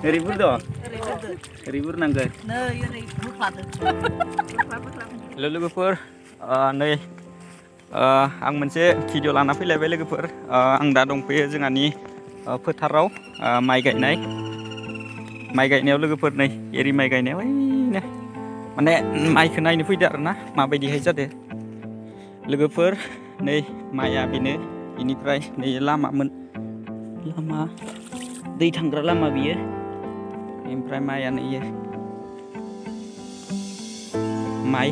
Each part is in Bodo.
Ribur dong. Ribur nangga. Halo लोगोफोर नै आं मोनसे भिडिअ लाना फैलायबाय लोगोफोर आं दा दंफैयो जोंहानि फोथाराव माइ गायनायाव लोगोफोर नै एरि माइ गायनायाव ओइनो माने माइखौ नायनो फैदो आरोना माबायदिहाय जादो लोगोफोर नै माइया बेनो बेनिफ्राय नै लामा दै थांग्रा लामा बियो ओमफ्राय माइया नैयो माइ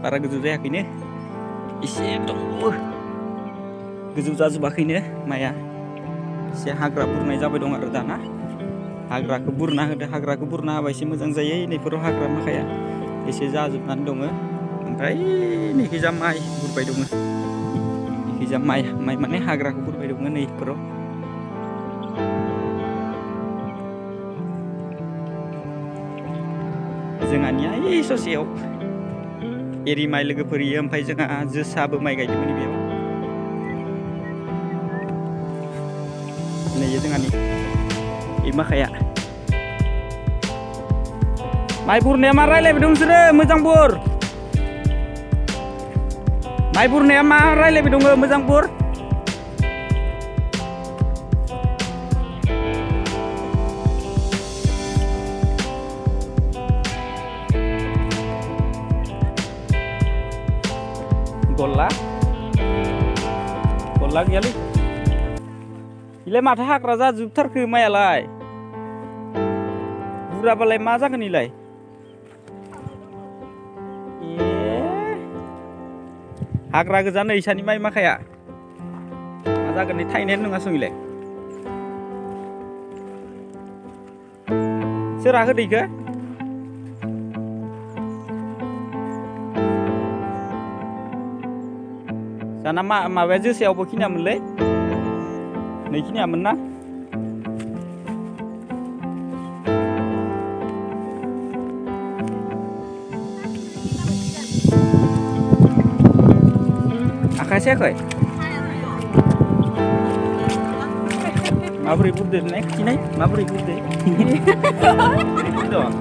बारा गोजौ जायाखैनो एसे दंबावो गोजौ जाजोबाखैनो माइया एसे हाग्रा बुरनाय जाबाय दं आरो दाना हाग्राखौ बुरना होदो हाग्राखौ बुरना होबा एसे मोजां जायो नैफोराव हाग्रा माखाया एसे जाजोबनानै दङ ओमफ्राय नैखिजा माइ बुरबाय दङ नैखिजा माइ माने हाग्राखौ बुरबाय दङ नैफोराव जोंहानिया ओइ ससेयाव एरि माइ लोगोफोर इयो ओमफ्राय जोंहा जोसाबो माइ गायदोंमोन बेयाव नैयो जोंहानि इ माखाया माइ बुरनाया मा रायलायबाय दं नोंसोरो मोजां बुर माइ बुरनाया मा रायलायबाय दङ मोजां बुर गल्ला गैयालै इलाय माथो हाग्रा जाजोबथारखो माइयालाय बुराबालाय मा जागोन इलाय ए हाग्रा गोजा नै इसानि माइ माखाया मा जागोन नै थायनायानो नङासं इलाय सोरा होदो इखो जाना माबाया जोसायावबो खिनियामोनलै नैखिनियामोन ना आखाइ सायाखै माबोरै बुरदो नाय खिनाय माबोरै बुरदो रिबुर दं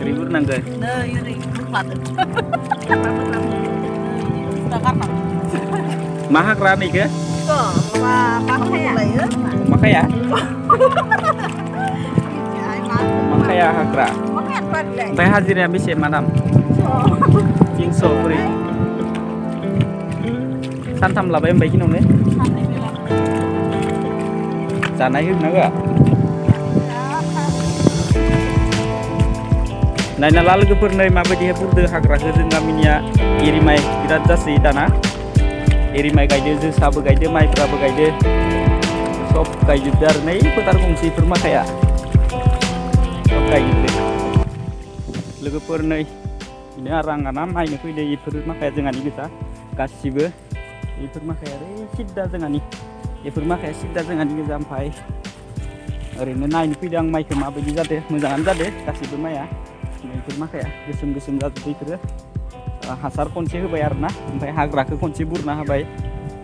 रिबुर नांगौ मा हाग्रा नैखो माखाया माखाया हाग्रा ओमफ्राय हाजिराया बेसे मा दाम 300 बोरै सानथाम लाबाय ओमफ्राय खिनावनो जानाय होगोन ना होआ नायना ला लोगोफोर नै माबायदिहाय बुरदो हाग्राखौ जों गामिनिया एरि माइ बिराद जासै दाना एरि माइ गायदो जोसाबो गायदो माइब्राबो गायदो सब गायजोबदो आरो नै फोथार गंसे इफोर माखाया सब गायजोबदो लोगोफोर नै बिनो आरो आं ना नायनो फैदो इफोर माखाया जोंहानि गोजा गासिबो इफोर माखाया ओरै सिद्दा जोंहानि इफोर माखाया सिद्दा जोंहानि गोजा ओमफ्राय ओरैनो नायनो फैदो आं माइखौ माबायदि जादो मोजाङानो जादो गासिबो माइया इफोर माखाया गोसोम गोसोम जाजोबदो इफोरो हासार खनसे होबाय आरोना ओमफ्राय हाग्राखौ खनसे बुरना होबाय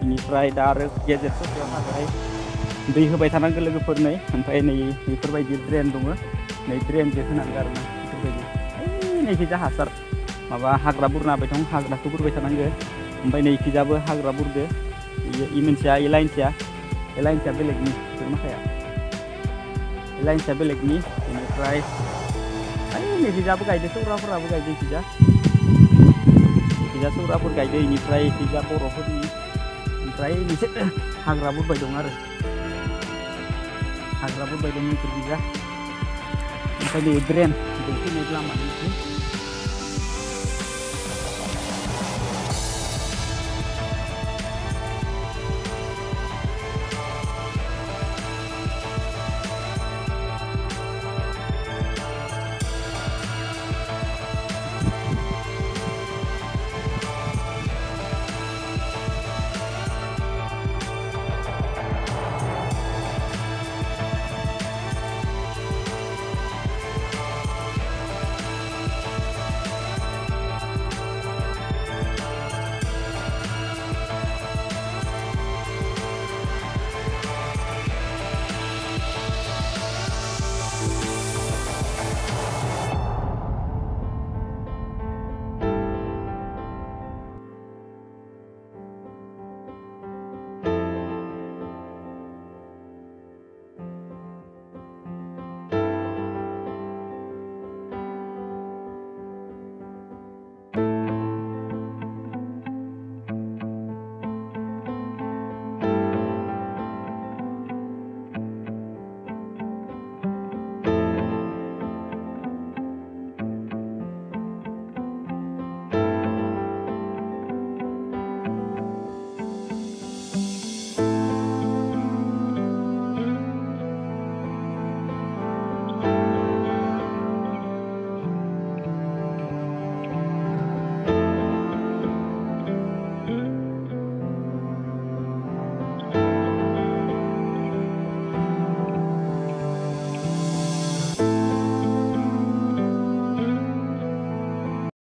बेनिफ्राय दा आरो गेजेर ससेयाव हाग्राय दै होबाय थानांगौ लोगोफोर नै ओमफ्राय नै बेफोरबायदि ड्रेन दङ नै ड्रेनजों होनांगौ आरोना बेफोरबायदि नैखिजा हासार माबा हाग्रा बुरना होबाय दं हाग्राखौ बुरबाय थानांगौ ओमफ्राय नैखिजाबो हाग्रा बुरदो इ मोनसेया इ लाइनसेया बेलेगनि बेफोर माखाया इ लाइनसेया बेलेगनि बेनिफ्राय नैखिजाबो गायदो सौराफोराबो गायदो इखिजा सौराफोर गायदो इनिफ्राय इखिजा बर'फोरनि ओमफ्राय मोनसे हाग्रा बुरबाय दं आरो हाग्रा बुरबाय दं इफोरखिजा ओमफ्राय नै ड्रेन दै फैनाय लामानि